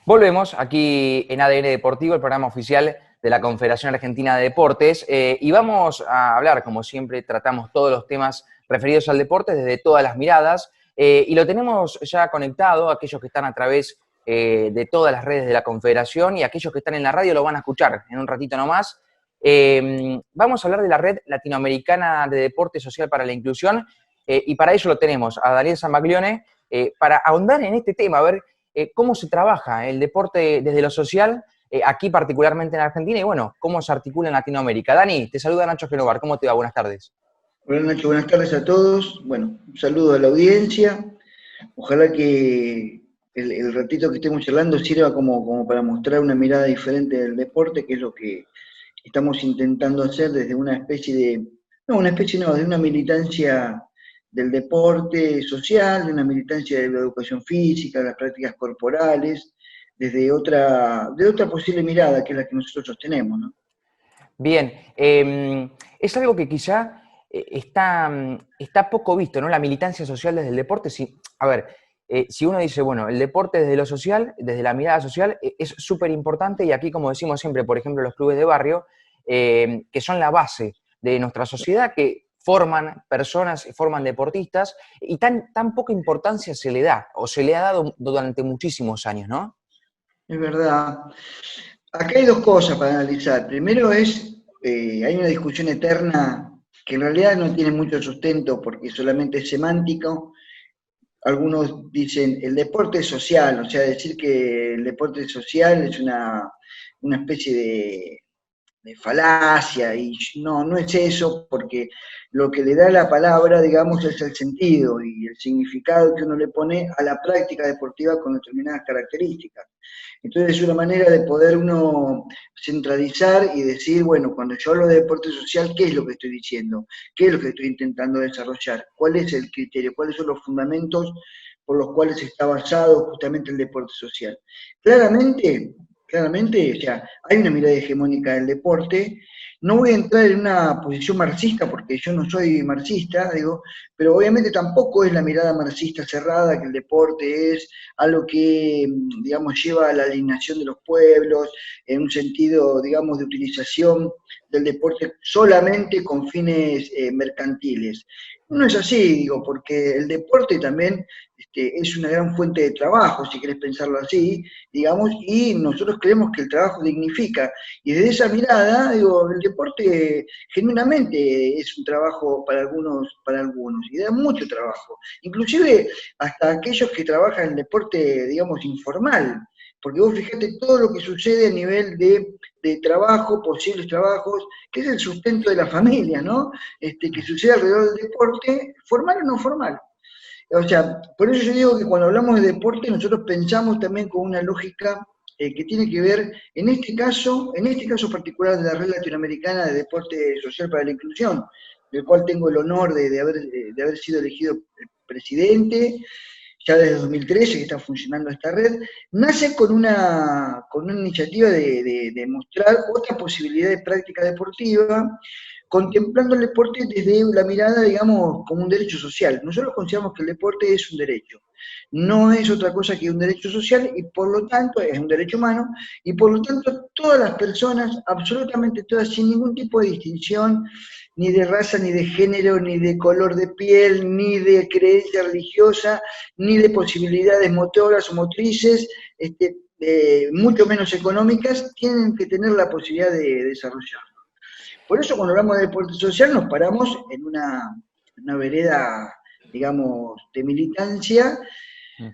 Volvemos aquí en ADN Deportivo, el programa oficial de la Confederación Argentina de Deportes, y vamos a hablar, como siempre, tratamos todos los temas referidos al deporte desde todas las miradas, y lo tenemos ya conectado, aquellos que están a través de todas las redes de la Confederación y aquellos que están en la radio lo van a escuchar en un ratito nomás. Vamos a hablar de la Red Latinoamericana de Deporte Social para la Inclusión, y para ello lo tenemos a Daniel Zambaglione, para ahondar en este tema, a ver cómo se trabaja el deporte desde lo social, aquí particularmente en Argentina, y bueno, cómo se articula en Latinoamérica. Dani, te saluda Nacho Genovar, ¿cómo te va? Buenas tardes. Hola Nacho, buenas tardes a todos. Bueno, un saludo a la audiencia. Ojalá que el ratito que estemos charlando sirva como para mostrar una mirada diferente del deporte, que es lo que estamos intentando hacer desde una especie de, no, una especie no, de una militancia del deporte social, de una militancia de la educación física, de las prácticas corporales, de otra posible mirada, que es la que nosotros sostenemos, ¿no? Bien, es algo que quizá está poco visto, ¿no? La militancia social desde el deporte. Si, a ver, si uno dice, bueno, el deporte desde lo social, desde la mirada social, es súper importante y aquí, como decimos siempre, por ejemplo, los clubes de barrio, que son la base de nuestra sociedad, que forman personas, forman deportistas, y tan poca importancia se le da, o se le ha dado durante muchísimos años, ¿no? Es verdad. Acá hay dos cosas para analizar. Primero hay una discusión eterna que en realidad no tiene mucho sustento porque solamente es semántico. Algunos dicen el deporte es social, o sea, decir que el deporte es social es una especie de falacia, y no es eso, porque lo que le da la palabra, digamos, es el sentido y el significado que uno le pone a la práctica deportiva con determinadas características. Entonces es una manera de poder uno centralizar y decir, bueno, cuando yo hablo de deporte social, ¿qué es lo que estoy diciendo? ¿Qué es lo que estoy intentando desarrollar? ¿Cuál es el criterio? ¿Cuáles son los fundamentos por los cuales está basado justamente el deporte social? Claramente, claramente, o sea, hay una mirada hegemónica del deporte. No voy a entrar en una posición marxista porque yo no soy marxista, digo, pero obviamente tampoco es la mirada marxista cerrada que el deporte es algo que, digamos, lleva a la alienación de los pueblos, en un sentido, digamos, de utilización del deporte solamente con fines mercantiles. No es así, digo, porque el deporte también es una gran fuente de trabajo, si querés pensarlo así, digamos, y nosotros creemos que el trabajo dignifica. Y desde esa mirada, digo, el deporte genuinamente es un trabajo para algunos, y da mucho trabajo. Inclusive hasta aquellos que trabajan en el deporte, digamos, informal, porque vos fijate todo lo que sucede a nivel de trabajo, posibles trabajos, que es el sustento de la familia, ¿no? Que sucede alrededor del deporte, formal o no formal. O sea, por eso yo digo que cuando hablamos de deporte, nosotros pensamos también con una lógica que tiene que ver, en este caso particular de la Red Latinoamericana de Deporte Social para la Inclusión, del cual tengo el honor de haber sido elegido presidente, ya desde 2013 que está funcionando esta red, nace con una iniciativa de mostrar otra posibilidad de práctica deportiva, contemplando el deporte desde la mirada, digamos, como un derecho social. Nosotros consideramos que el deporte es un derecho, no es otra cosa que un derecho social y por lo tanto es un derecho humano y por lo tanto todas las personas, absolutamente todas, sin ningún tipo de distinción, ni de raza, ni de género, ni de color de piel, ni de creencia religiosa, ni de posibilidades motoras o motrices, mucho menos económicas, tienen que tener la posibilidad de desarrollar. Por eso cuando hablamos de deporte social nos paramos en una vereda, digamos, de militancia,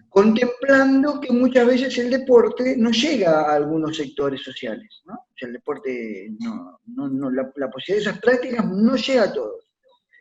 contemplando que muchas veces el deporte no llega a algunos sectores sociales, ¿no? O sea, el deporte, la posibilidad de esas prácticas no llega a todos.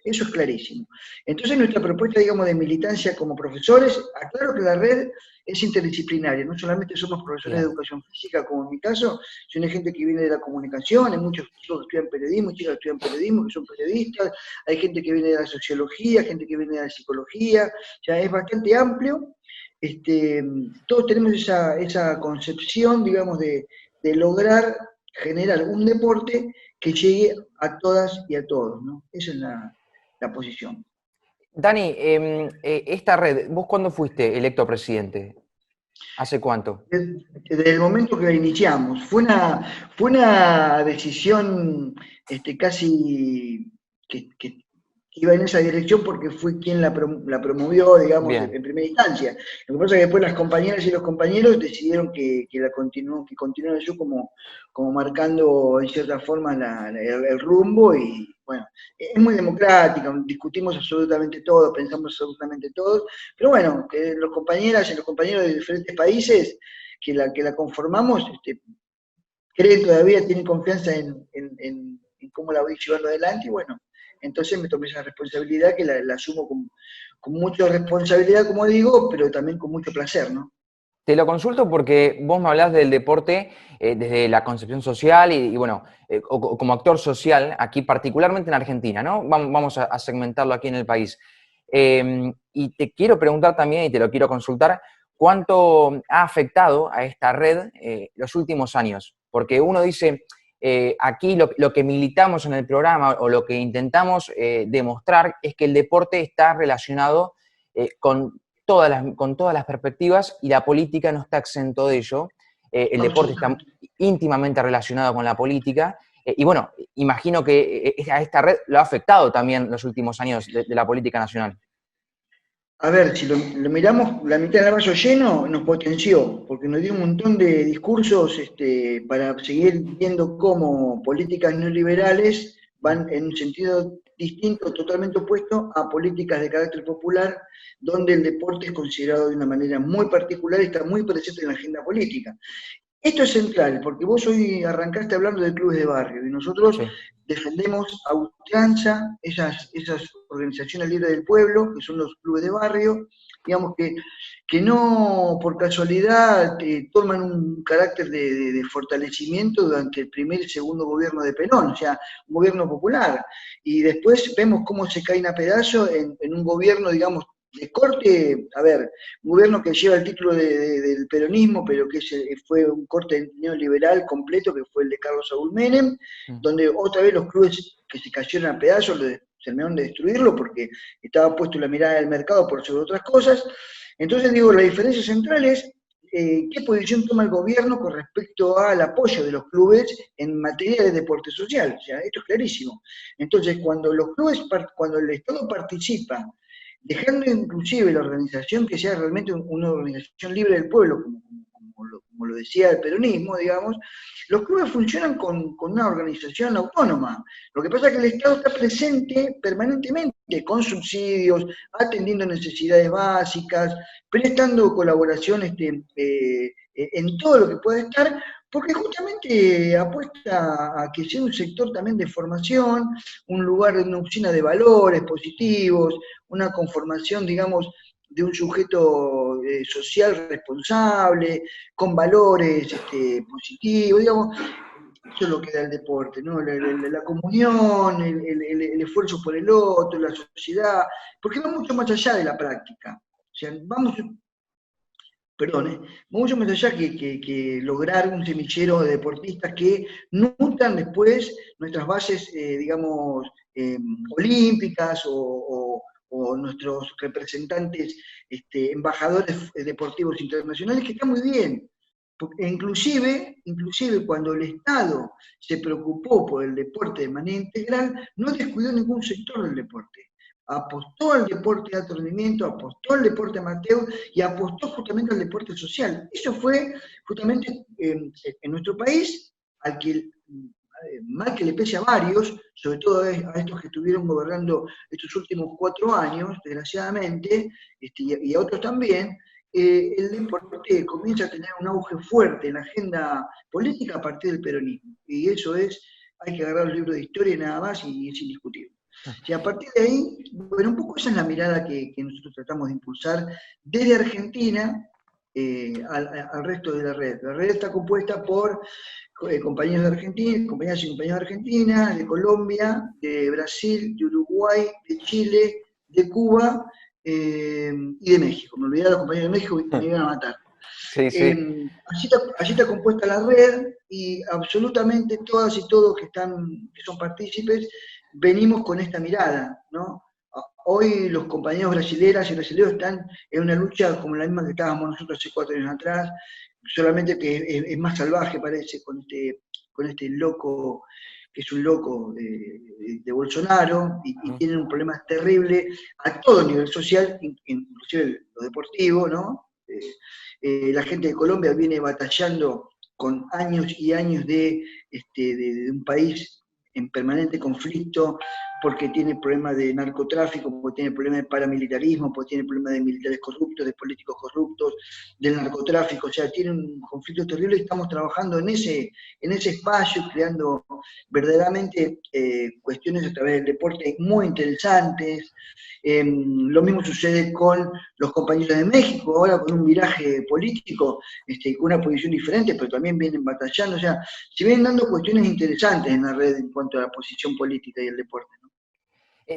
Eso es clarísimo. Entonces nuestra propuesta, digamos, de militancia como profesores, aclaro que la red es interdisciplinaria, no solamente somos profesores de Bien. educación física, como en mi caso, sino hay gente que viene de la comunicación, hay muchos chicos que estudian periodismo, chicas que estudian periodismo, que son periodistas, hay gente que viene de la sociología, gente que viene de la psicología, o sea, es bastante amplio. Este, Todos tenemos esa concepción, digamos, de lograr generar un deporte que llegue a todas y a todos, ¿no? Esa es la posición. Dani, esta red, ¿vos cuándo fuiste electo presidente? ¿Hace cuánto? Desde el momento que la iniciamos. Fue una decisión casi que iba en esa dirección porque fui quien la promovió, digamos, Bien. en primera instancia. Lo que pasa es que después las compañeras y los compañeros decidieron que continuara yo como marcando en cierta forma el rumbo y bueno, es muy democrática, discutimos absolutamente todo, pensamos absolutamente todo, pero bueno, que los compañeras y los compañeros de diferentes países que la conformamos, creen todavía, tienen confianza en cómo la voy llevando adelante y bueno, entonces me tomé esa responsabilidad que la asumo con mucha responsabilidad, como digo, pero también con mucho placer, ¿no? Te lo consulto porque vos me hablás del deporte desde la concepción social y bueno, como actor social, aquí particularmente en Argentina, ¿no? Vamos a segmentarlo aquí en el país. Y te quiero preguntar también, y te lo quiero consultar, ¿cuánto ha afectado a esta red los últimos años? Porque uno dice, aquí lo que militamos en el programa o lo que intentamos demostrar es que el deporte está relacionado con todas las perspectivas y la política no está exento de ello. El deporte está Absolutamente. íntimamente relacionado con la política. Y bueno, imagino que a esta red lo ha afectado también los últimos años de la política nacional. A ver, si lo miramos la mitad del vaso lleno, nos potenció, porque nos dio un montón de discursos para seguir viendo cómo políticas neoliberales van en un sentido distinto, totalmente opuesto a políticas de carácter popular, donde el deporte es considerado de una manera muy particular y está muy presente en la agenda política. Esto es central, porque vos hoy arrancaste hablando de clubes de barrio y nosotros Sí. defendemos a ultranza esas organizaciones libres del pueblo, que son los clubes de barrio, digamos que no por casualidad toman un carácter de fortalecimiento durante el primer y segundo gobierno de Perón, o sea, un gobierno popular. Y después vemos cómo se caen a pedazos en un gobierno, digamos, de corte, a ver, un gobierno que lleva el título del peronismo, pero que fue un corte neoliberal completo, que fue el de Carlos Saúl Menem, donde otra vez los clubes que se cayeron a pedazos terminaron de destruirlo porque estaba puesto la mirada del mercado por sobre otras cosas. Entonces digo, la diferencia central es qué posición toma el gobierno con respecto al apoyo de los clubes en materia de deporte social. O sea, esto es clarísimo. Entonces, cuando el Estado participa dejando inclusive la organización que sea realmente una organización libre del pueblo, como lo decía el peronismo, digamos, los clubes funcionan con una organización autónoma. Lo que pasa es que el Estado está presente permanentemente, con subsidios, atendiendo necesidades básicas, prestando colaboración en todo lo que pueda estar, porque justamente apuesta a que sea un sector también de formación, un lugar, una oficina de valores positivos, una conformación, digamos, de un sujeto social responsable, con valores positivos, digamos, eso es lo que da el deporte, ¿no? La comunión, el esfuerzo por el otro, la sociedad, porque va mucho más allá de la práctica. O sea, mucho más allá que lograr un semillero de deportistas que nutran después nuestras bases, digamos, olímpicas o nuestros representantes, embajadores deportivos internacionales, que está muy bien. Porque inclusive cuando el Estado se preocupó por el deporte de manera integral, no descuidó ningún sector del deporte. Apostó al deporte de alto rendimiento, apostó al deporte amateur y apostó justamente al deporte social. Eso fue justamente en nuestro país, al que mal que le pese a varios, sobre todo a estos que estuvieron gobernando estos últimos 4 años, desgraciadamente, y a otros también, el deporte comienza a tener un auge fuerte en la agenda política a partir del peronismo. Y eso hay que agarrar los libros de historia y nada más, y es indiscutible. Y a partir de ahí, bueno, un poco esa es la mirada que nosotros tratamos de impulsar desde Argentina al resto de la red. La red está compuesta por compañeros de Argentina, compañeras y compañeros de Argentina, de Colombia, de Brasil, de Uruguay, de Chile, de Cuba y de México. Me olvidé de los compañeros de México que me iban a matar. Sí, sí. Así está compuesta la red y absolutamente todas y todos que son partícipes venimos con esta mirada, ¿no? hoy los compañeros brasileras y brasileños están en una lucha como la misma que estábamos nosotros hace 4 años atrás, solamente que es más salvaje parece con este loco, que es un loco de Bolsonaro, y tienen un problema terrible a todo nivel social, inclusive lo deportivo, ¿no? La gente de Colombia viene batallando con años y años de un país en permanente conflicto, porque tiene problemas de narcotráfico, porque tiene problemas de paramilitarismo, porque tiene problemas de militares corruptos, de políticos corruptos, del narcotráfico, o sea, tiene un conflicto terrible y estamos trabajando en ese espacio, creando verdaderamente cuestiones a través del deporte muy interesantes. Lo mismo sucede con los compañeros de México, ahora con un viraje político, con una posición diferente, pero también vienen batallando, o sea, se vienen dando cuestiones interesantes en la red en cuanto a la posición política y el deporte, ¿no?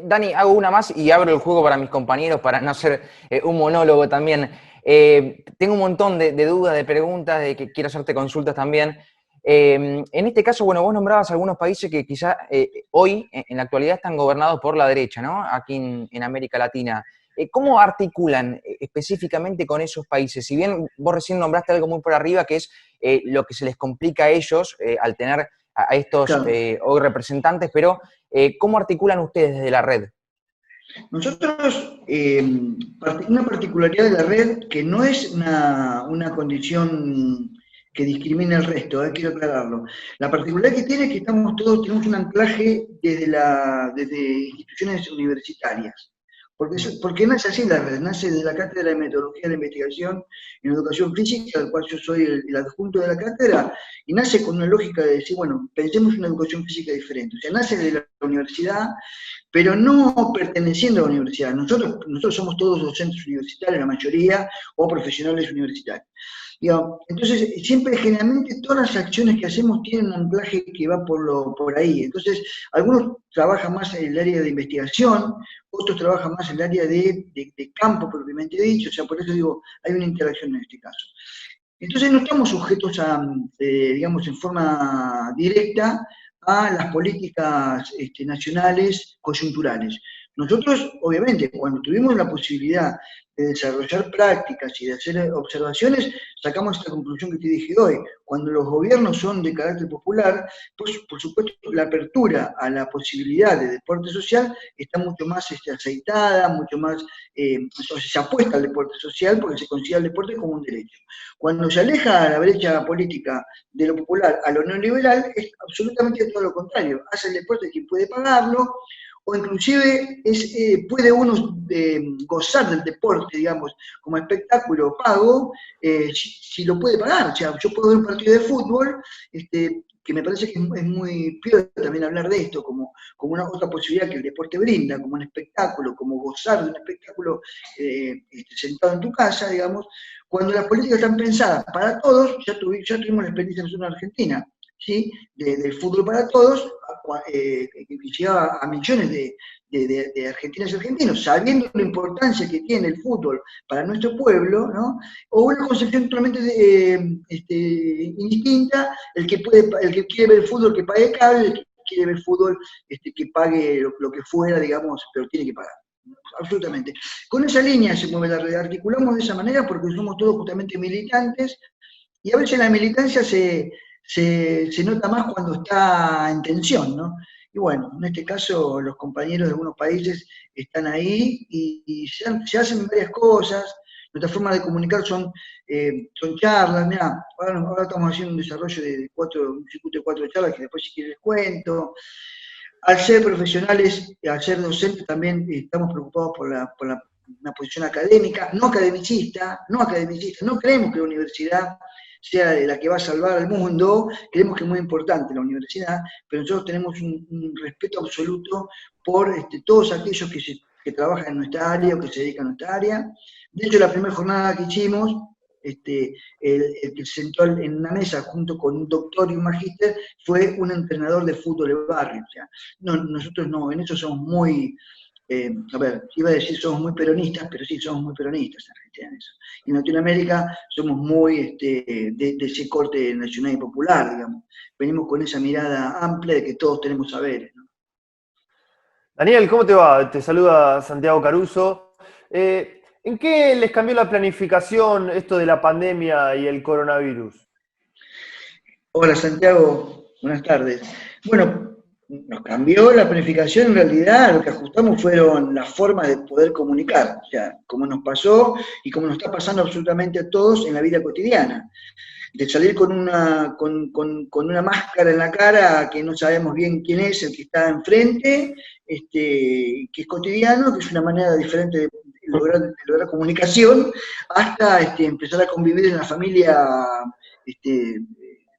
Dani, hago una más y abro el juego para mis compañeros para no ser un monólogo también. Tengo un montón de dudas, de preguntas, de que quiero hacerte consultas también. En este caso, bueno, vos nombrabas algunos países que quizá hoy, en la actualidad, están gobernados por la derecha, ¿no? Aquí en América Latina. ¿Cómo articulan específicamente con esos países? Si bien vos recién nombraste algo muy por arriba, que es lo que se les complica a ellos al tener a estos Claro. hoy representantes, pero ¿cómo articulan ustedes desde la red? Nosotros, una particularidad de la red que no es una condición que discrimina al resto, quiero aclararlo. La particularidad que tiene es que tenemos un anclaje desde instituciones universitarias. Porque nace así la red, nace de la Cátedra de Metodología de la Investigación en Educación Física, del cual yo soy el adjunto de la cátedra, y nace con una lógica de decir, bueno, pensemos una educación física diferente. O sea, nace de la universidad, pero no perteneciendo a la universidad. Nosotros somos todos docentes universitarios, la mayoría, o profesionales universitarios. Entonces, siempre, generalmente, todas las acciones que hacemos tienen un anclaje que va por ahí. Entonces, algunos trabajan más en el área de investigación, otros trabajan más en el área de campo propiamente dicho, o sea, por eso digo, hay una interacción en este caso. Entonces, no estamos sujetos digamos, en forma directa a las políticas nacionales coyunturales. Nosotros, obviamente, cuando tuvimos la posibilidad de desarrollar prácticas y de hacer observaciones, sacamos esta conclusión que te dije hoy. Cuando los gobiernos son de carácter popular, pues por supuesto la apertura a la posibilidad de deporte social está mucho más aceitada, mucho más, entonces se apuesta al deporte social porque se considera el deporte como un derecho. Cuando se aleja a la brecha política de lo popular a lo neoliberal, es absolutamente todo lo contrario. Hace el deporte quien puede pagarlo, o inclusive puede uno gozar del deporte, digamos, como espectáculo pago, si lo puede pagar. O sea, yo puedo ver un partido de fútbol, que me parece que es muy piola también hablar de esto, como una otra posibilidad que el deporte brinda, como un espectáculo, como gozar de un espectáculo sentado en tu casa, digamos. Cuando las políticas están pensadas para todos, ya tuvimos la experiencia nosotros en Argentina, ¿sí? Del fútbol para todos, que llegaba a millones de argentinas y argentinos, sabiendo la importancia que tiene el fútbol para nuestro pueblo, ¿no? O una concepción totalmente indistinta, el que quiere ver el fútbol que pague cable, el que quiere ver fútbol que pague lo que fuera, digamos, pero tiene que pagar. Absolutamente. Con esa línea se mueve la red, articulamos de esa manera porque somos todos justamente militantes, y a veces la militancia se nota más cuando está en tensión, ¿no? Y bueno, en este caso los compañeros de algunos países están ahí y se hacen varias cosas. Nuestra forma de comunicar son charlas. Mirá, ahora estamos haciendo un desarrollo un circuito de 4 charlas que después si quieres les cuento. Al ser profesionales, al ser docentes también estamos preocupados por una posición académica, no academicista, no creemos que la universidad sea la que va a salvar al mundo, creemos que es muy importante la universidad, pero nosotros tenemos un respeto absoluto por todos aquellos que trabajan en nuestra área o que se dedican a nuestra área. De hecho, la primera jornada que hicimos, el que se sentó en una mesa junto con un doctor y un magíster fue un entrenador de fútbol de barrio. O sea, nosotros no, en eso somos muy, a ver, iba a decir somos muy peronistas, pero sí somos muy peronistas en Argentina en eso. En Latinoamérica somos muy de ese corte nacional y popular, digamos. Venimos con esa mirada amplia de que todos tenemos saberes, ¿no? Daniel, ¿cómo te va? Te saluda Santiago Caruso. ¿En qué les cambió la planificación esto de la pandemia y el coronavirus? Hola Santiago, buenas tardes. Bueno, nos cambió la planificación, en realidad lo que ajustamos fueron las formas de poder comunicar, o sea, como nos pasó y como nos está pasando absolutamente a todos en la vida cotidiana. De salir con una máscara en la cara que no sabemos bien quién es el que está enfrente, que es cotidiano, que es una manera diferente de lograr comunicación, hasta empezar a convivir en la familia este,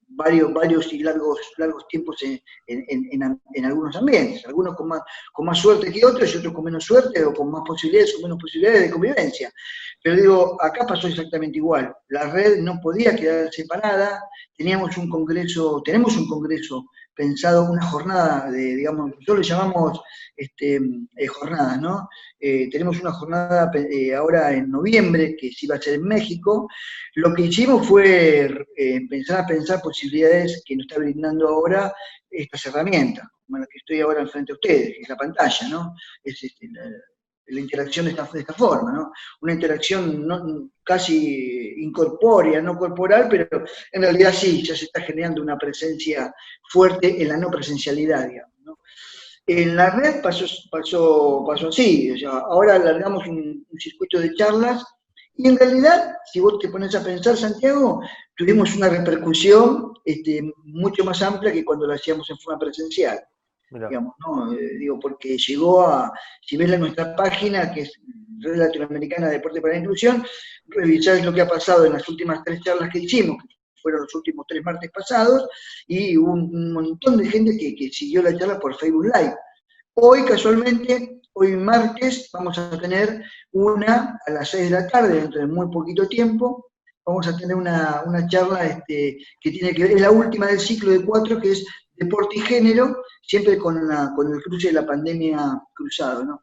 varios y largos tiempos en algunos ambientes, algunos con más suerte que otros y otros con menos suerte o con más posibilidades o menos posibilidades de convivencia. Pero digo, acá pasó exactamente igual. La red no podía quedar separada, tenemos un congreso pensado, una jornada de, digamos, nosotros le llamamos jornadas, ¿no? Tenemos una jornada ahora en noviembre, que sí va a ser en México. Lo que hicimos fue empezar a pensar posibilidades que nos está brindando ahora estas herramientas, como la que estoy ahora enfrente a ustedes, que es la pantalla, ¿no? Es la interacción de esta forma, ¿no? Una interacción casi incorpórea, no corporal, pero en realidad sí, ya se está generando una presencia fuerte en la no presencialidad, digamos, ¿no? En la red pasó así, o sea, ahora alargamos un circuito de charlas y en realidad, si vos te pones a pensar, Santiago, tuvimos una repercusión mucho más amplia que cuando lo hacíamos en forma presencial, Mirá. digamos, ¿no? Digo, porque llegó si ves nuestra página, que es Red Latinoamericana de Deporte para la Inclusión, revisás lo que ha pasado en las últimas 3 charlas que hicimos, que fueron los últimos 3 martes pasados, y hubo un montón de gente que siguió la charla por Facebook Live. Hoy, casualmente, hoy martes, vamos a tener una a las 6 de la tarde, dentro de muy poquito tiempo, vamos a tener una charla que tiene que ver, es la última del ciclo de 4, que es deporte y género, siempre con el cruce de la pandemia cruzado, ¿no?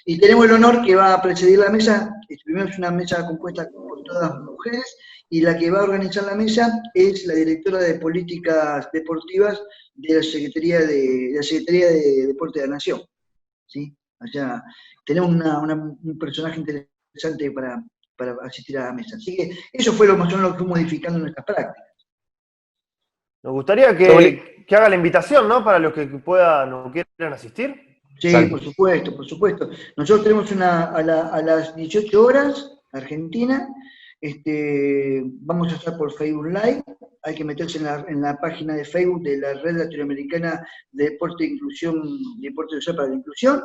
Y tenemos el honor que va a presidir la mesa, primero es una mesa compuesta por todas mujeres, y la que va a organizar la mesa es la directora de Políticas Deportivas de la Secretaría de Deporte de la Nación, ¿sí? Allá tenemos un personaje interesante para asistir a la mesa. Así que eso fue más o menos lo que fuimos modificando en nuestras prácticas. Nos gustaría que haga la invitación, ¿no? Para los que puedan o quieran asistir. Sí, Exacto. por supuesto, por supuesto. Nosotros tenemos a las 18 horas, Argentina, vamos a estar por Facebook Live, hay que meterse en la página de Facebook de la Red Latinoamericana de Deporte e Inclusión, Deporte Social para la Inclusión,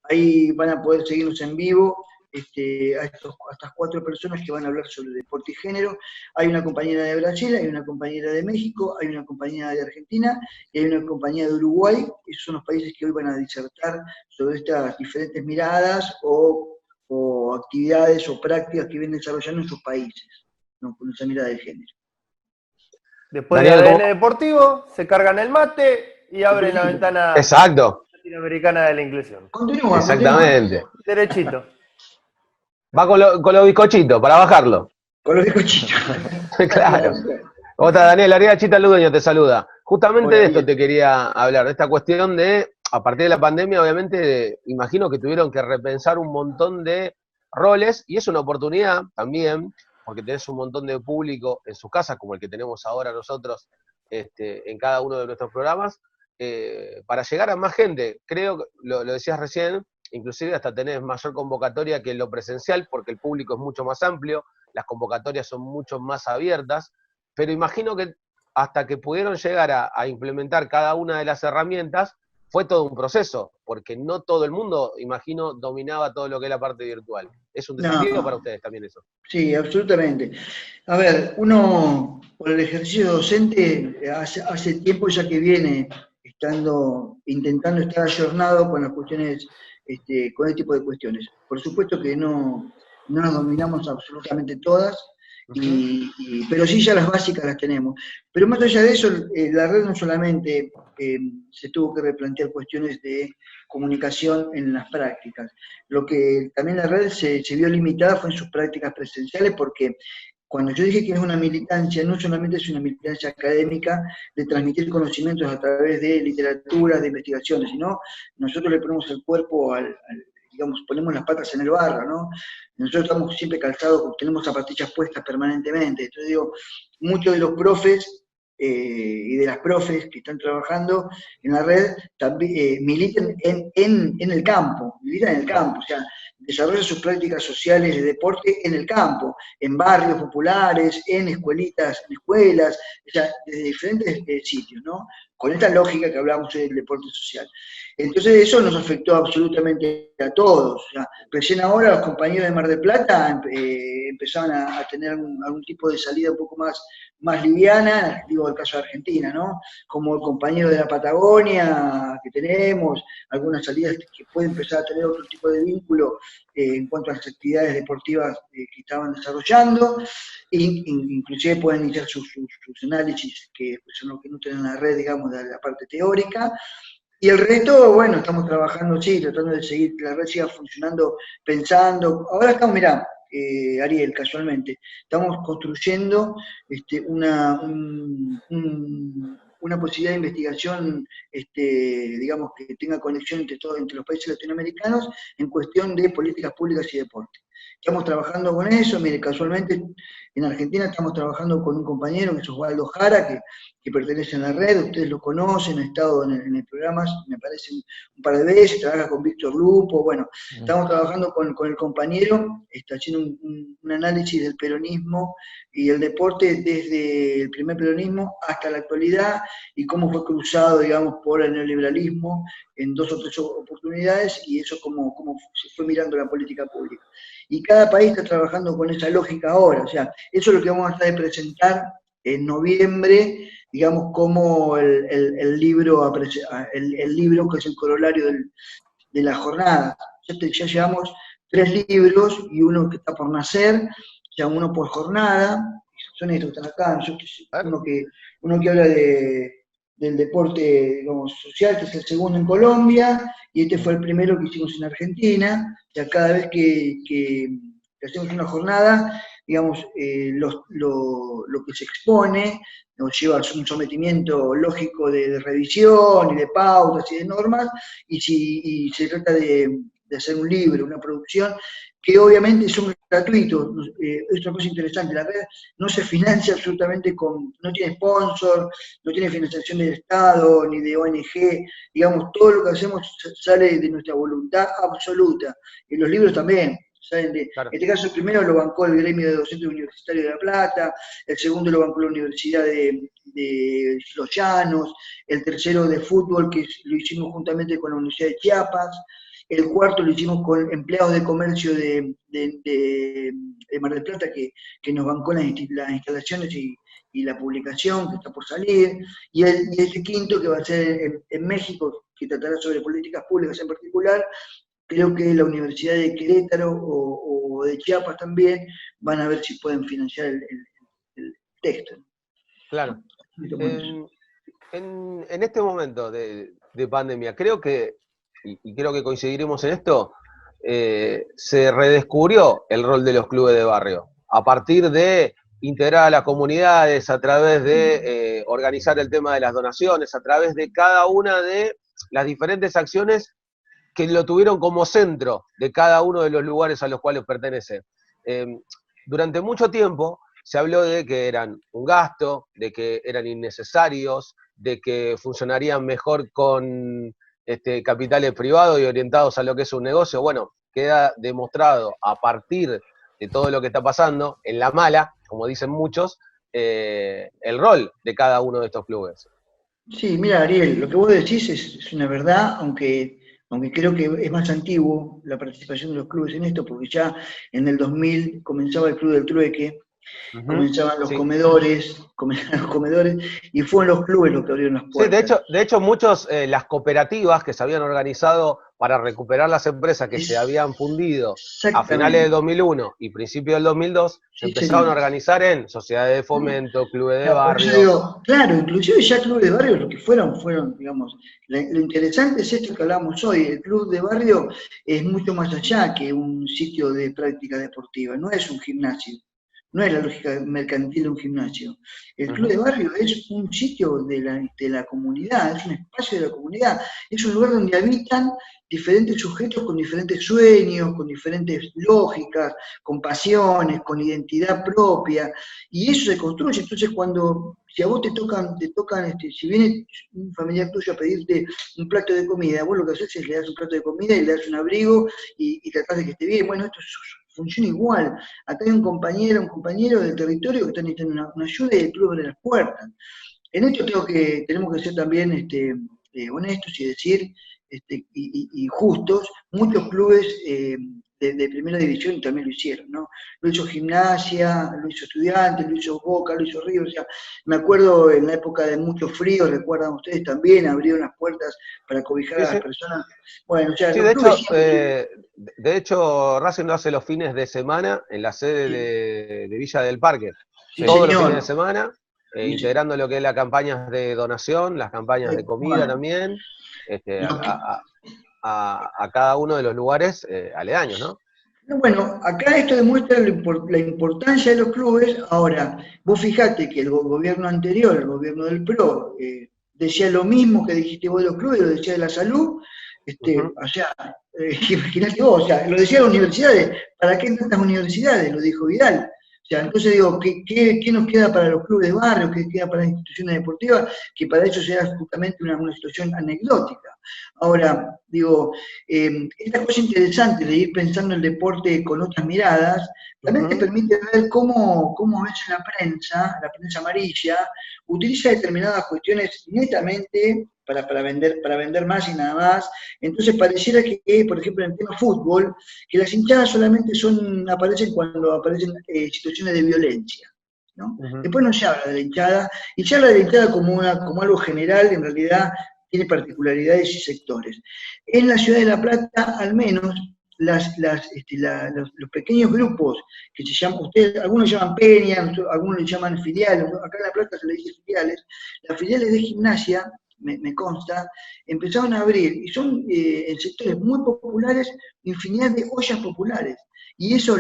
ahí van a poder seguirnos en vivo, a estas 4 personas que van a hablar sobre deporte y género. Hay una compañera de Brasil, hay una compañera de México, hay una compañera de Argentina y hay una compañía de Uruguay. Esos son los países que hoy van a disertar sobre estas diferentes miradas o actividades o prácticas que vienen desarrollando en sus países, ¿no? Con esa mirada de género. Después de Daniel, ADN Deportivo, se cargan el mate y abren la ventana exacto, latinoamericana de la inclusión. Continúa. exactamente. Derechito. Va con los bizcochitos para bajarlo. Con los bizcochitos. Claro. Otra, Daniel, Ariel Chita Ludueño te saluda. Justamente Hola, de esto bien. te quería hablar, de esta cuestión de, a partir de la pandemia, obviamente, imagino que tuvieron que repensar un montón de roles, y es una oportunidad también, porque tenés un montón de público en sus casas, como el que tenemos ahora nosotros en cada uno de nuestros programas, para llegar a más gente. Creo que lo decías recién, inclusive hasta tenés mayor convocatoria que en lo presencial, porque el público es mucho más amplio, las convocatorias son mucho más abiertas, pero imagino que hasta que pudieron llegar a implementar cada una de las herramientas, fue todo un proceso, porque no todo el mundo, imagino, dominaba todo lo que es la parte virtual. ¿Es un desafío para No, ustedes también eso? sí, absolutamente. A ver, uno por el ejercicio docente hace tiempo ya que viene intentando estar ayornado con las cuestiones, con este tipo de cuestiones. Por supuesto que no las dominamos absolutamente todas, pero sí ya las básicas las tenemos. Pero más allá de eso, la red no solamente se tuvo que replantear cuestiones de comunicación en las prácticas. Lo que también la red se vio limitada fue en sus prácticas presenciales porque cuando yo dije que es una militancia, no solamente es una militancia académica de transmitir conocimientos a través de literatura, de investigaciones, sino nosotros le ponemos el cuerpo digamos, ponemos las patas en el barro, ¿no? Nosotros estamos siempre calzados, tenemos zapatillas puestas permanentemente. Entonces digo, muchos de los profes y de las profes que están trabajando en la red también militan en el campo, o sea, desarrollan sus prácticas sociales de deporte en el campo, en barrios populares, en escuelitas, en escuelas, o sea, desde diferentes sitios, ¿no? Con esta lógica que hablamos del deporte social. Entonces eso nos afectó absolutamente a todos. O sea, recién ahora los compañeros de Mar del Plata empezaban a tener algún tipo de salida un poco más liviana, digo el caso de Argentina, ¿no? Como el compañero de la Patagonia que tenemos, algunas salidas que pueden empezar a tener otro tipo de vínculo en cuanto a las actividades deportivas que estaban desarrollando, inclusive pueden iniciar sus análisis, que son los que nutren en la red, digamos, de la parte teórica. Y el resto, bueno, estamos trabajando, sí, tratando de seguir, que la red siga funcionando, pensando. Ahora estamos, mirá, Ariel, casualmente, estamos construyendo una posibilidad de investigación, digamos, que tenga conexión entre los países latinoamericanos en cuestión de políticas públicas y deporte. Estamos trabajando con eso, mire, casualmente en Argentina estamos trabajando con un compañero que es Osvaldo Jara, que pertenece a la red, ustedes lo conocen, ha estado en el programa, me parece, un par de veces, trabaja con Víctor Lupo, bueno, estamos trabajando con el compañero, está haciendo un análisis del peronismo y el deporte desde el primer peronismo hasta la actualidad y cómo fue cruzado, digamos, por el neoliberalismo en 2 o 3 oportunidades y eso cómo se fue mirando la política pública. Y cada país está trabajando con esa lógica ahora, o sea, eso es lo que vamos a tratar de presentar en noviembre, digamos, como el libro que es el corolario de la jornada. Ya llevamos 3 libros y uno que está por nacer, ya uno por jornada, son estos que están acá, uno que habla del deporte, digamos, social, que es el segundo en Colombia, y este fue el primero que hicimos en Argentina. Ya cada vez que hacemos una jornada, digamos, lo que se expone nos lleva a un sometimiento lógico de revisión y de pautas y de normas, y se trata de hacer un libro, una producción, que obviamente son gratuitos. Es una cosa interesante, la red no se financia absolutamente no tiene sponsor, no tiene financiación del Estado, ni de ONG, digamos, todo lo que hacemos sale de nuestra voluntad absoluta, y los libros también. Claro. En este caso el primero lo bancó el gremio de docentes universitarios de La Plata, el segundo lo bancó la Universidad de Los Llanos, el tercero de fútbol que lo hicimos juntamente con la Universidad de Chiapas, el cuarto lo hicimos con empleados de comercio de Mar del Plata que nos bancó las instalaciones y la publicación que está por salir, y este quinto que va a ser en México, que tratará sobre políticas públicas en particular. Creo que la Universidad de Querétaro o de Chiapas también van a ver si pueden financiar el texto. Claro. En este momento de pandemia, creo que, y creo que coincidiremos en esto, se redescubrió el rol de los clubes de barrio, a partir de integrar a las comunidades, a través de organizar el tema de las donaciones, a través de cada una de las diferentes acciones que lo tuvieron como centro de cada uno de los lugares a los cuales pertenece. Durante mucho tiempo se habló de que eran un gasto, de que eran innecesarios, de que funcionarían mejor con capitales privados y orientados a lo que es un negocio. Bueno, queda demostrado a partir de todo lo que está pasando, en la mala, como dicen muchos, el rol de cada uno de estos clubes. Sí, mira, Ariel, lo que vos decís es una verdad, aunque creo que es más antiguo la participación de los clubes en esto, porque ya en el 2000 comenzaba el Club del Trueque, comenzaban los comedores, y fueron los clubes los que abrieron las puertas. Sí, de hecho muchos, las cooperativas que se habían organizado para recuperar las empresas que se habían fundido a finales del 2001 y principios del 2002, se empezaron a organizar en sociedades de fomento, clubes de barrio. Claro, inclusive ya clubes de barrio lo que fueron, digamos, lo interesante es esto que hablamos hoy, el club de barrio es mucho más allá que un sitio de práctica deportiva, no es un gimnasio. no es la lógica mercantil de un gimnasio. El club de barrio es un sitio de la comunidad, es un espacio de la comunidad, es un lugar donde habitan diferentes sujetos con diferentes sueños, con diferentes lógicas, con pasiones, con identidad propia, y eso se construye. Entonces, si a vos te tocan si viene un familiar tuyo a pedirte un plato de comida, vos lo que haces es le das un plato de comida y le das un abrigo y tratás de que esté bien. Bueno, esto funciona igual. Acá hay un compañero del territorio que está necesitando una ayuda y el club abre las puertas. En esto tenemos que ser también honestos y decir y justos. Muchos clubes de primera división también lo hicieron, ¿no? Lo hizo Gimnasia, lo hizo Estudiantes, lo hizo Boca, lo hizo River. O sea, me acuerdo en la época de mucho frío, recuerdan ustedes también, abrieron las puertas para cobijar Sí, a las sí. personas. Bueno, o sea, Sí, los clubes siempre... de hecho, Racing lo hace los fines de semana en la sede de Villa del Parque. Sí, Todos los fines señor. de semana, Sí, integrando lo que es las campañas de donación, las campañas de comida bueno, también, lo que, a cada uno de los lugares aledaños, ¿no? no, bueno, acá esto demuestra la importancia de los clubes. Ahora, vos fijate que el gobierno anterior, el gobierno del PRO, decía lo mismo que dijiste vos de los clubes, lo decía de la salud. O sea, imaginate vos, o sea, lo decía de las universidades. ¿Para qué tantas universidades? Lo dijo Vidal. O sea, entonces digo, ¿qué nos queda para los clubes de barrio? ¿Qué queda para las instituciones deportivas? Que para eso sea justamente una situación anecdótica. Ahora, digo, esta cosa interesante de ir pensando el deporte con otras miradas, también te permite ver cómo a veces la prensa amarilla, utiliza determinadas cuestiones netamente para vender más y nada más. Entonces pareciera que, por ejemplo, en el tema fútbol, que las hinchadas solamente aparecen cuando aparecen situaciones de violencia, ¿no? Después no se habla de la hinchada, y se habla de la hinchada como algo general, en realidad tiene particularidades y sectores. En la ciudad de La Plata, al menos, los pequeños grupos que se llaman, algunos llaman peñas, algunos le llaman filiales, acá en La Plata se le dice filiales, las filiales de Gimnasia, me consta, empezaron a abrir, y son en sectores muy populares, infinidad de ollas populares. Y eso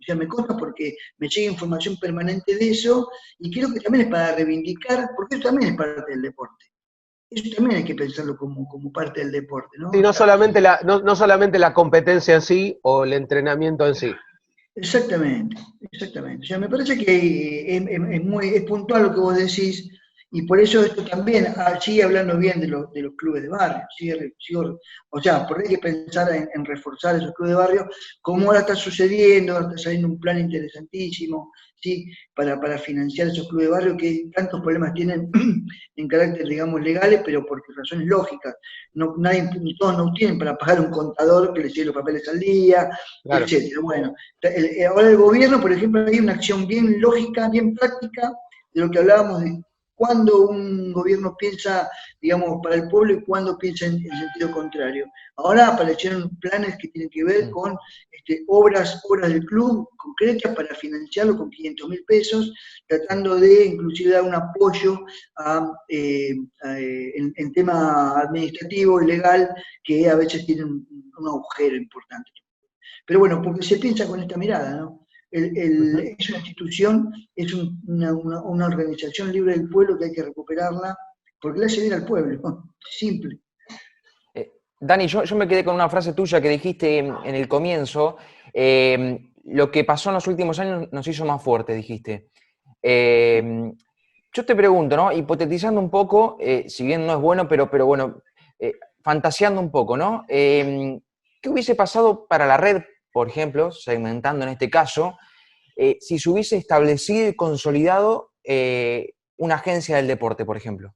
ya me consta porque me llega información permanente de eso, y creo que también es para reivindicar, porque eso también es parte del deporte. Eso también hay que pensarlo como parte del deporte, ¿no? Sí, O no sea, solamente la competencia en sí o el entrenamiento en sí. exactamente. O sea, me parece que es puntual lo que vos decís, y por eso esto también, sigue hablando bien de los clubes de barrio, o sea, porque hay que pensar en reforzar esos clubes de barrio, como ahora está sucediendo, ahora está saliendo un plan interesantísimo, ¿sí? Para financiar esos clubes de barrio que tantos problemas tienen en carácter, digamos, legales, pero por razones lógicas. Todos no tienen para pagar un contador que les lleve los papeles al día, Claro. etcétera. Bueno, ahora el gobierno, por ejemplo, hay una acción bien lógica, bien práctica, de lo que hablábamos de cuándo un gobierno piensa, digamos, para el pueblo y cuándo piensa en sentido contrario. Ahora aparecieron planes que tienen que ver con obras del club concretas para financiarlo con 500.000 pesos, tratando de inclusive dar un apoyo en tema administrativo y legal que a veces tiene un agujero importante. Pero bueno, porque se piensa con esta mirada, ¿no? Es una institución, es una organización libre del pueblo que hay que recuperarla, porque le hace bien al pueblo, ¿no? Simple. Dani, yo me quedé con una frase tuya que dijiste en el comienzo, lo que pasó en los últimos años nos hizo más fuertes, dijiste. Yo te pregunto, ¿no? Hipotetizando un poco, si bien no es bueno, pero bueno, fantaseando un poco, ¿no? ¿Qué hubiese pasado para la red, por ejemplo, segmentando en este caso, si se hubiese establecido y consolidado una agencia del deporte, por ejemplo?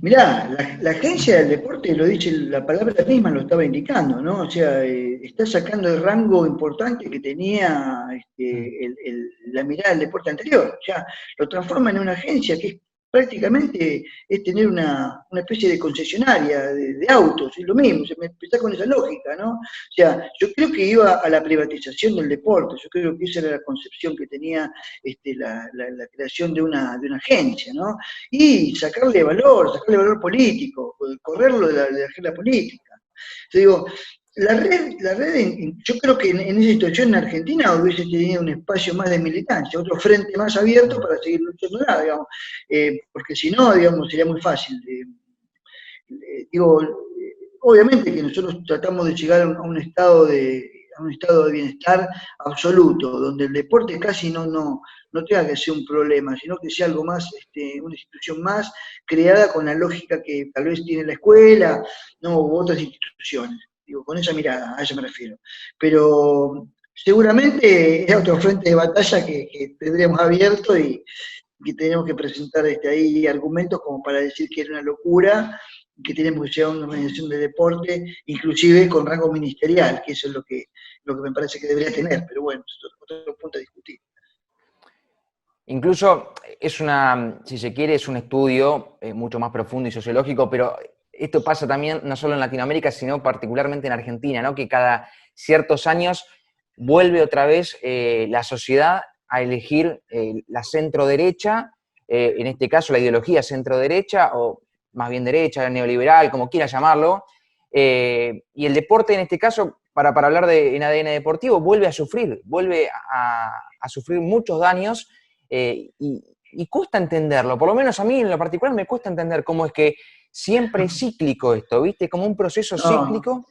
Mirá, la agencia del deporte, lo dice, la palabra misma lo estaba indicando, ¿no? O sea, está sacando el rango importante que tenía la mirada del deporte anterior. O sea, lo transforma en una agencia que prácticamente es tener una especie de concesionaria de autos, es lo mismo, se me empezó con esa lógica, ¿no? O sea, yo creo que iba a la privatización del deporte, yo creo que esa era la concepción que tenía la creación de una agencia, ¿no? Y sacarle valor político, correrlo de la agenda política. Yo digo, yo creo que en esa situación en Argentina hubiese tenido un espacio más de militancia, otro frente más abierto para seguir luchando, digamos, porque si no, digamos, sería muy fácil. Digo, obviamente que nosotros tratamos de llegar a un estado de bienestar absoluto, donde el deporte casi no tenga que ser un problema, sino que sea algo más, una institución más creada con la lógica que tal vez tiene la escuela, ¿no? U otras instituciones. Digo, con esa mirada, a eso me refiero. Pero seguramente es otro frente de batalla que tendríamos abierto y que tenemos que presentar ahí argumentos como para decir que era una locura, que tenemos que llegar a una organización de deporte, inclusive con rango ministerial, que eso es lo que me parece que debería tener, pero bueno, es otro punto a discutir. Incluso si se quiere, es un estudio mucho más profundo y sociológico, pero esto pasa también no solo en Latinoamérica, sino particularmente en Argentina, ¿no? Que cada ciertos años vuelve otra vez la sociedad a elegir la centro-derecha, en este caso la ideología centro-derecha, o más bien derecha, neoliberal, como quiera llamarlo, y el deporte en este caso, para hablar en ADN deportivo, vuelve a sufrir muchos daños, y cuesta entenderlo, por lo menos a mí en lo particular me cuesta entender cómo es que siempre es cíclico esto, ¿viste? Como un proceso cíclico,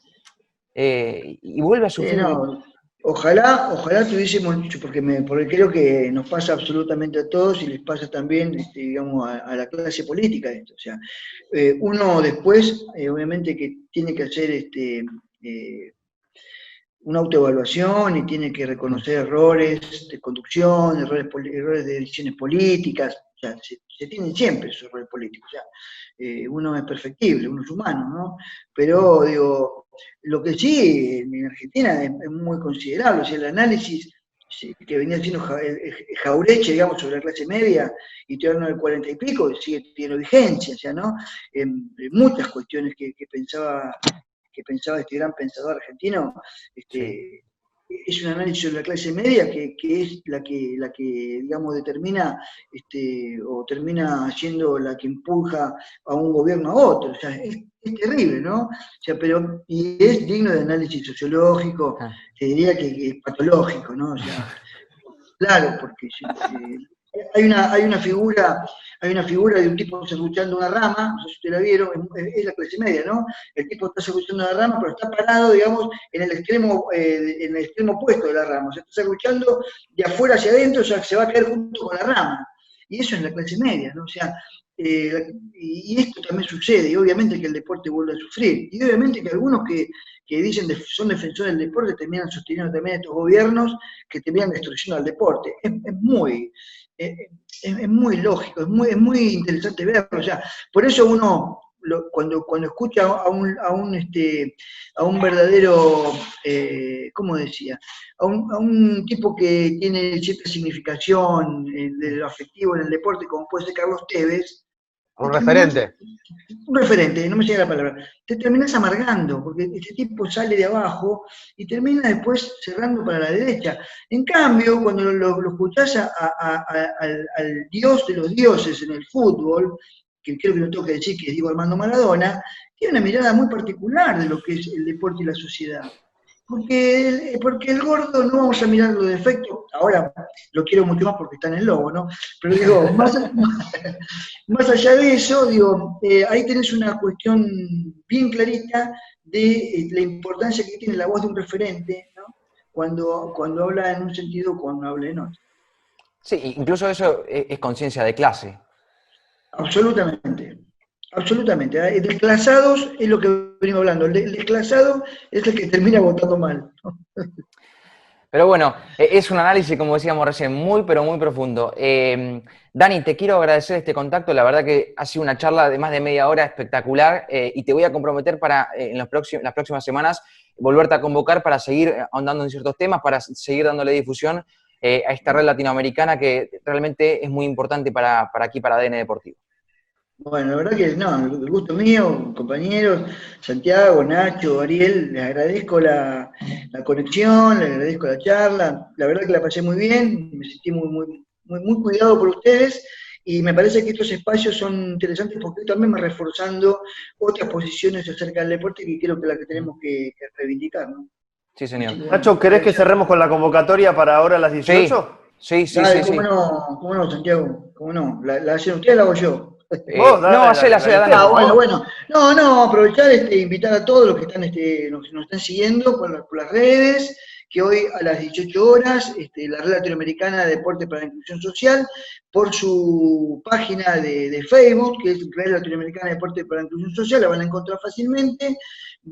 y vuelve a sufrir. No. Ojalá tuviésemos, porque creo que nos pasa absolutamente a todos y les pasa también, digamos, a la clase política esto. O sea, uno después, obviamente que tiene que hacer una autoevaluación y tiene que reconocer errores de conducción, errores de decisiones políticas. O sea, se tienen siempre esos errores políticos. O sea, uno es perfectible, uno es humano, ¿no? Pero, digo, lo que sí en Argentina es muy considerable, o sea, el análisis que venía haciendo Jaureche, digamos, sobre la clase media, y estoy hablando del 40 y pico, sigue teniendo vigencia, o sea, ¿no? Muchas cuestiones que pensaba este gran pensador argentino, Sí. es un análisis sobre la clase media que es la que digamos, determina o termina siendo la que empuja a un gobierno a otro. O sea, es terrible, ¿no? O sea, y es digno de análisis sociológico, te diría que es patológico, ¿no? O sea, claro, porque hay una figura de un tipo serruchando una rama, no sé si ustedes la vieron, es la clase media, ¿no? El tipo está serruchando una rama, pero está parado, digamos, en el extremo opuesto de la rama, o sea, está serruchando de afuera hacia adentro, o sea, se va a caer junto con la rama. Y eso es la clase media, ¿no? O sea, y esto también sucede, y obviamente que el deporte vuelve a sufrir, y obviamente que algunos que dicen son defensores del deporte terminan sosteniendo también estos gobiernos que terminan destruyendo al deporte. Es muy lógico, es muy interesante verlo. O sea, por eso uno, cuando escucha a un verdadero, ¿cómo decía? A un tipo que tiene cierta significación de lo afectivo en el deporte, como puede ser Carlos Tevez. Un referente. Un referente, no me llega la palabra. Te terminás amargando, porque este tipo sale de abajo y termina después cerrando para la derecha. En cambio, cuando lo escuchás al dios de los dioses en el fútbol, que creo que no tengo que decir que es Diego Armando Maradona, tiene una mirada muy particular de lo que es el deporte y la sociedad. Porque el gordo no vamos a mirar los defectos, ahora lo quiero mucho más porque está en el Lobo, ¿no? Pero digo, más allá de eso, digo, ahí tenés una cuestión bien clarita de la importancia que tiene la voz de un referente, ¿no? Cuando habla en un sentido, cuando habla en otro. Sí, incluso eso es conciencia de clase. Absolutamente. Absolutamente. Desclasados es lo que venimos hablando. El desclasado es el que termina votando mal, ¿no? Pero bueno, es un análisis, como decíamos recién, muy, pero muy profundo. Dani, te quiero agradecer este contacto. La verdad que ha sido una charla de más de media hora espectacular, y te voy a comprometer para en las próximas semanas volverte a convocar para seguir ahondando en ciertos temas, para seguir dándole difusión a esta red latinoamericana que realmente es muy importante para aquí, para ADN Deportivo. Bueno, la verdad que no, el gusto mío, compañeros, Santiago, Nacho, Ariel, les agradezco la conexión, les agradezco la charla, la verdad que la pasé muy bien, me sentí muy cuidado por ustedes, Y me parece que estos espacios son interesantes porque también van reforzando otras posiciones acerca del deporte que creo que es la que tenemos que reivindicar, ¿no? Sí, señor. Así que, Nacho, ¿querés que cerremos con la convocatoria para ahora a las 18? Sí, sí, dale, sí, sí. cómo no, Santiago, cómo no. ¿La hacen ustedes o la hago yo? Vos, dale, No, hacela, Dani, usted, por favor. Bueno. No, aprovechar, invitar a todos los que están, nos están siguiendo por las redes, que hoy a las 18 horas, la Red Latinoamericana de Deporte para la Inclusión Social, por su página de Facebook, que es Red Latinoamericana de Deporte para la Inclusión Social, la van a encontrar fácilmente,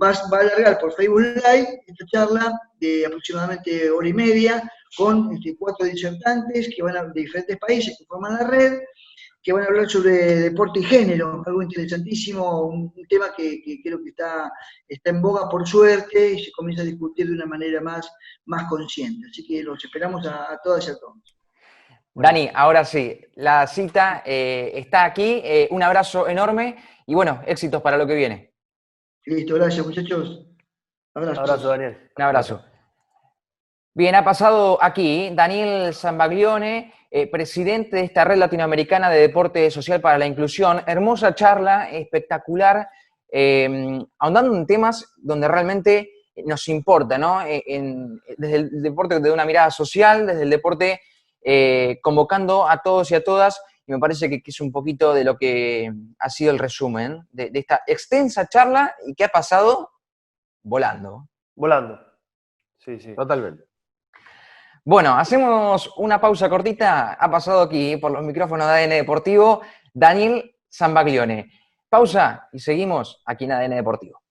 va a alargar por Facebook Live esta charla de aproximadamente hora y media, con 4 disertantes que van de diferentes países que forman la red, que van a hablar sobre deporte y género, algo interesantísimo, un tema que creo que está en boga por suerte y se comienza a discutir de una manera más consciente. Así que los esperamos a todas y a todos. Dani, ahora sí, la cita está aquí, un abrazo enorme y bueno, éxitos para lo que viene. Listo, gracias muchachos. Abrazo, Daniel. Un abrazo. Bien, ha pasado aquí Daniel Zambaglione, presidente de esta Red Latinoamericana de Deporte Social para la Inclusión. Hermosa charla, espectacular, ahondando en temas donde realmente nos importa, ¿no? Desde el deporte de una mirada social, desde el deporte convocando a todos y a todas, y me parece que es un poquito de lo que ha sido el resumen de esta extensa charla y que ha pasado volando. Volando. Sí, sí. Totalmente. Bueno, hacemos una pausa cortita. Ha pasado aquí por los micrófonos de ADN Deportivo Daniel Zambaglione. Pausa y seguimos aquí en ADN Deportivo.